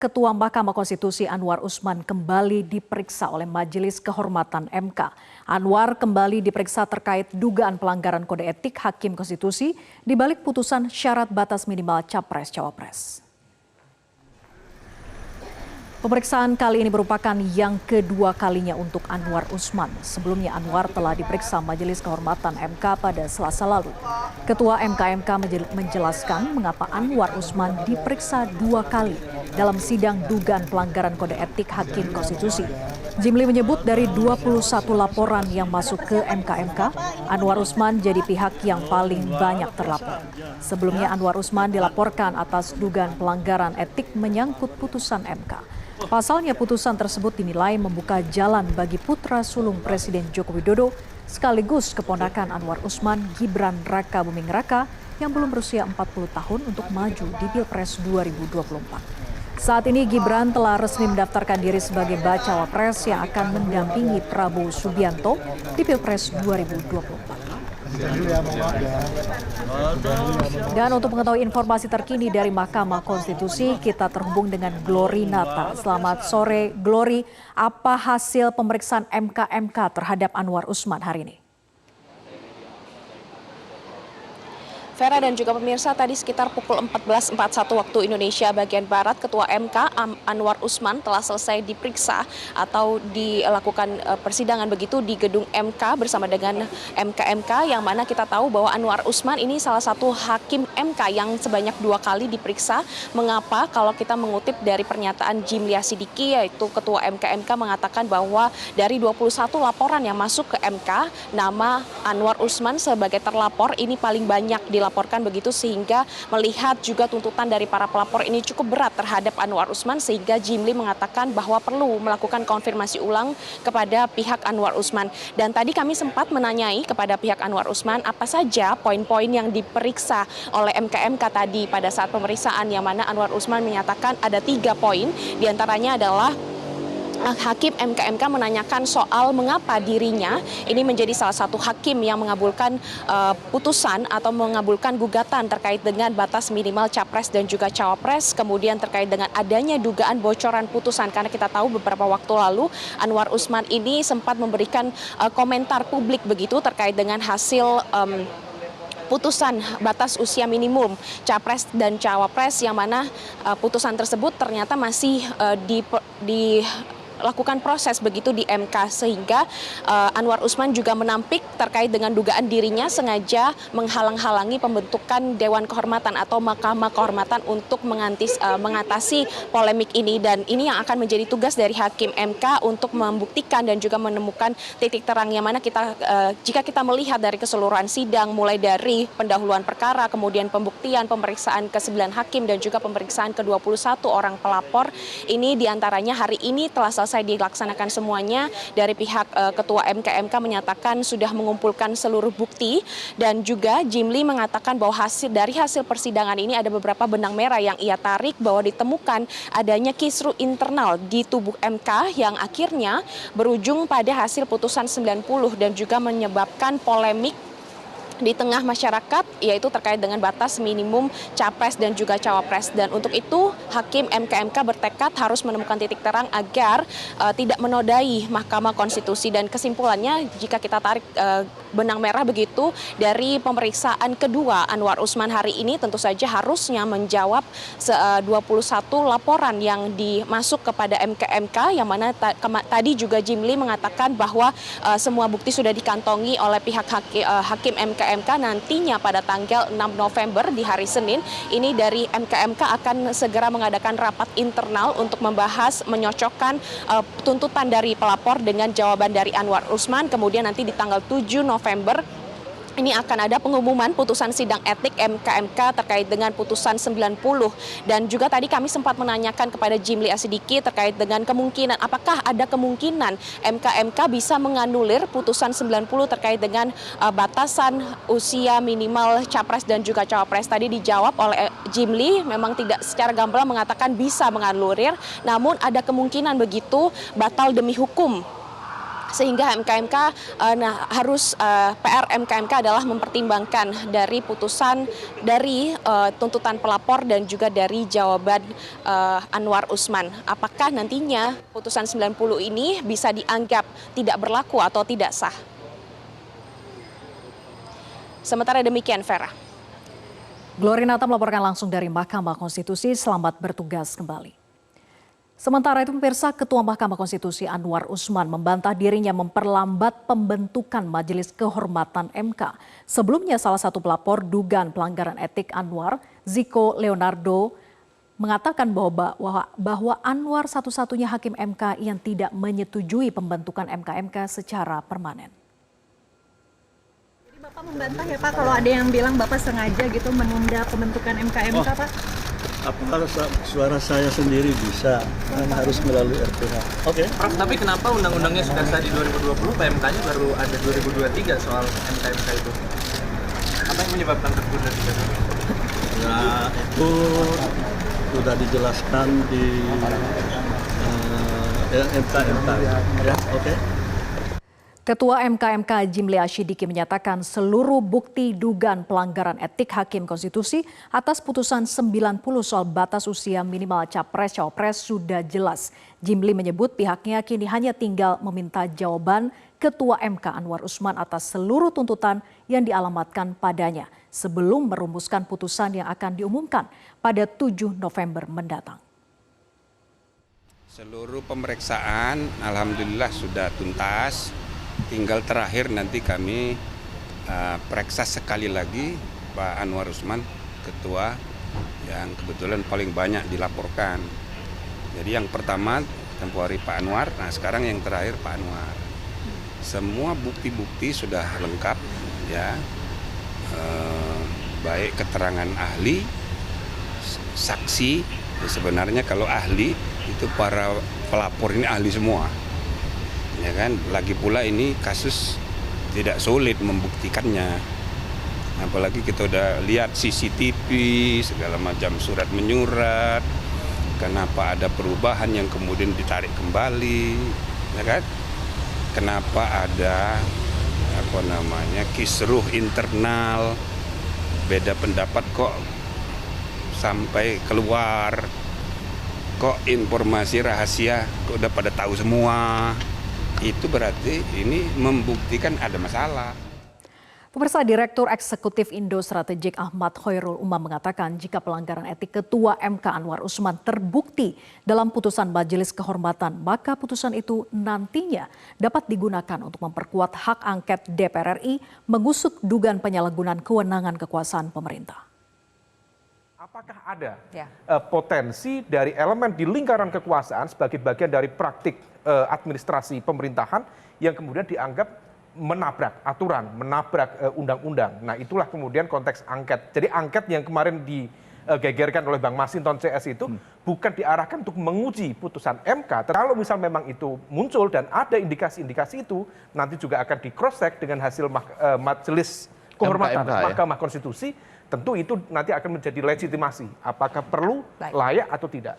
Ketua Mahkamah Konstitusi Anwar Usman kembali diperiksa oleh Majelis Kehormatan MK. Anwar kembali diperiksa terkait dugaan pelanggaran kode etik Hakim Konstitusi di balik putusan syarat batas minimal Capres-Cawapres. Pemeriksaan kali ini merupakan yang kedua kalinya untuk Anwar Usman. Sebelumnya Anwar telah diperiksa Majelis Kehormatan MK pada Selasa lalu. Ketua MK menjelaskan mengapa Anwar Usman diperiksa dua kali dalam sidang dugaan pelanggaran kode etik Hakim Konstitusi. Jimli menyebut dari 21 laporan yang masuk ke MK, Anwar Usman jadi pihak yang paling banyak terlapor. Sebelumnya Anwar Usman dilaporkan atas dugaan pelanggaran etik menyangkut putusan MK. Pasalnya putusan tersebut dinilai membuka jalan bagi putra sulung Presiden Joko Widodo sekaligus keponakan Anwar Usman, Gibran Rakabuming Raka yang belum berusia 40 tahun untuk maju di Pilpres 2024. Saat ini Gibran telah resmi mendaftarkan diri sebagai bacawa pres yang akan mendampingi Prabowo Subianto di Pilpres 2024. Dan untuk mengetahui informasi terkini dari Mahkamah Konstitusi, kita terhubung dengan Glory Nata. Selamat sore, Glory. Apa hasil pemeriksaan MK terhadap Anwar Usman hari ini? Vera dan juga pemirsa, tadi sekitar pukul 14.41 waktu Indonesia bagian Barat, Ketua MK Anwar Usman telah selesai diperiksa atau dilakukan persidangan begitu di gedung MK bersama dengan MK yang mana kita tahu bahwa Anwar Usman ini salah satu hakim MK yang sebanyak dua kali diperiksa. Mengapa? Kalau kita mengutip dari pernyataan Jimli Asidiki, yaitu Ketua MK mengatakan bahwa dari 21 laporan yang masuk ke MK, nama Anwar Usman sebagai terlapor ini paling banyak dilaporkan begitu, sehingga melihat juga tuntutan dari para pelapor ini cukup berat terhadap Anwar Usman, sehingga Jimli mengatakan bahwa perlu melakukan konfirmasi ulang kepada pihak Anwar Usman. Dan tadi kami sempat menanyai kepada pihak Anwar Usman apa saja poin-poin yang diperiksa oleh MK tadi pada saat pemeriksaan, yang mana Anwar Usman menyatakan ada 3 poin, diantaranya adalah Hakim MK menanyakan soal mengapa dirinya ini menjadi salah satu hakim yang mengabulkan putusan atau mengabulkan gugatan terkait dengan batas minimal Capres dan juga Cawapres, kemudian terkait dengan adanya dugaan bocoran putusan, karena kita tahu beberapa waktu lalu Anwar Usman ini sempat memberikan komentar publik begitu terkait dengan hasil putusan batas usia minimum Capres dan Cawapres, yang mana putusan tersebut ternyata masih lakukan proses begitu di MK, sehingga Anwar Usman juga menampik terkait dengan dugaan dirinya sengaja menghalang-halangi pembentukan Dewan Kehormatan atau Mahkamah Kehormatan untuk mengatasi polemik ini, dan ini yang akan menjadi tugas dari Hakim MK untuk membuktikan dan juga menemukan titik terang, yang mana jika kita melihat dari keseluruhan sidang mulai dari pendahuluan perkara, kemudian pembuktian, pemeriksaan ke-9 hakim dan juga pemeriksaan ke-21 orang pelapor, ini diantaranya hari ini telah selesai dilaksanakan semuanya. Dari pihak Ketua MK menyatakan sudah mengumpulkan seluruh bukti, dan juga Jimli mengatakan bahwa dari hasil persidangan ini ada beberapa benang merah yang ia tarik, bahwa ditemukan adanya kisru internal di tubuh MK yang akhirnya berujung pada hasil putusan 90 dan juga menyebabkan polemik di tengah masyarakat, yaitu terkait dengan batas minimum Capres dan juga Cawapres. Dan untuk itu Hakim MK bertekad harus menemukan titik terang agar tidak menodai Mahkamah Konstitusi. Dan kesimpulannya, jika kita tarik benang merah begitu dari pemeriksaan kedua Anwar Usman hari ini, tentu saja harusnya menjawab 21 laporan yang dimasuk kepada MK, yang mana tadi juga Jimli mengatakan bahwa semua bukti sudah dikantongi oleh pihak Hakim MK. Nantinya pada tanggal 6 November di hari Senin ini dari MK akan segera mengadakan rapat internal untuk membahas menyocokkan tuntutan dari pelapor dengan jawaban dari Anwar Usman. Kemudian nanti di tanggal 7 November ini akan ada pengumuman putusan sidang etik MK terkait dengan putusan 90. Dan juga tadi kami sempat menanyakan kepada Jimli Asidiki terkait dengan kemungkinan, apakah ada kemungkinan MK bisa menganulir putusan 90 terkait dengan batasan usia minimal Capres dan juga Cawapres. Tadi dijawab oleh Jimli, memang tidak secara gamblang mengatakan bisa menganulir, namun ada kemungkinan begitu batal demi hukum sehingga MKMK harus PR MKMK adalah mempertimbangkan dari putusan dari tuntutan pelapor dan juga dari jawaban Anwar Usman. Apakah nantinya putusan 90 ini bisa dianggap tidak berlaku atau tidak sah? Sementara demikian, Vera. Glorinata melaporkan langsung dari Mahkamah Konstitusi. Selamat bertugas kembali. Sementara itu, pemirsa, Ketua Mahkamah Konstitusi Anwar Usman membantah dirinya memperlambat pembentukan Majelis Kehormatan MK. Sebelumnya, salah satu pelapor dugaan pelanggaran etik Anwar, Ziko Leonardo, mengatakan bahwa Anwar satu-satunya hakim MK yang tidak menyetujui pembentukan MK-MK secara permanen. Jadi Bapak membantah ya Pak kalau ada yang bilang Bapak sengaja gitu menunda pembentukan MK-MK Pak? Apa suara saya sendiri bisa, kan harus melalui RPH. Oke. Prof, tapi kenapa undang-undangnya sudah sah di 2020, PMK-nya baru ada 2023 soal MK-MK itu? Apa yang menyebabkan tertunda juga? Nah, itu sudah dijelaskan di MK-MK. Ya, oke. Ketua MK-MK Jimli Asyidiki menyatakan seluruh bukti dugaan pelanggaran etik Hakim Konstitusi atas putusan 90 soal batas usia minimal Capres-Cawapres sudah jelas. Jimli menyebut pihaknya kini hanya tinggal meminta jawaban Ketua MK Anwar Usman atas seluruh tuntutan yang dialamatkan padanya sebelum merumuskan putusan yang akan diumumkan pada 7 November mendatang. Seluruh pemeriksaan alhamdulillah sudah tuntas. Tinggal terakhir nanti kami periksa sekali lagi Pak Anwar Usman, ketua yang kebetulan paling banyak dilaporkan. Jadi yang pertama tempoh hari Pak Anwar, nah sekarang yang terakhir Pak Anwar. Semua bukti-bukti sudah lengkap ya, baik keterangan ahli, saksi. Ya sebenarnya kalau ahli itu para pelapor ini ahli semua. Ya kan, lagi pula ini kasus tidak sulit membuktikannya. Apalagi kita udah lihat CCTV, segala macam surat menyurat. Kenapa ada perubahan yang kemudian ditarik kembali, ya kan? Kenapa ada kisruh internal, beda pendapat kok sampai keluar, kok informasi rahasia kok udah pada tahu semua. Itu berarti ini membuktikan ada masalah. Pemirsa, Direktur Eksekutif Indo Strategik Ahmad Khairul Umam mengatakan jika pelanggaran etik Ketua MK Anwar Usman terbukti dalam putusan Majelis Kehormatan, maka putusan itu nantinya dapat digunakan untuk memperkuat hak angket DPR RI mengusut dugaan penyalahgunaan kewenangan kekuasaan pemerintah. Apakah ada potensi dari elemen di lingkaran kekuasaan sebagai bagian dari praktik administrasi pemerintahan yang kemudian dianggap menabrak aturan, menabrak undang-undang. Nah itulah kemudian konteks angket. Jadi angket yang kemarin digegerkan oleh Bang Masinton CS itu bukan diarahkan untuk menguji putusan MK. Kalau misal memang itu muncul dan ada indikasi-indikasi itu, nanti juga akan di cross check dengan hasil Majelis Kehormatan Mahkamah Konstitusi. Tentu itu nanti akan menjadi legitimasi apakah perlu, layak atau tidak.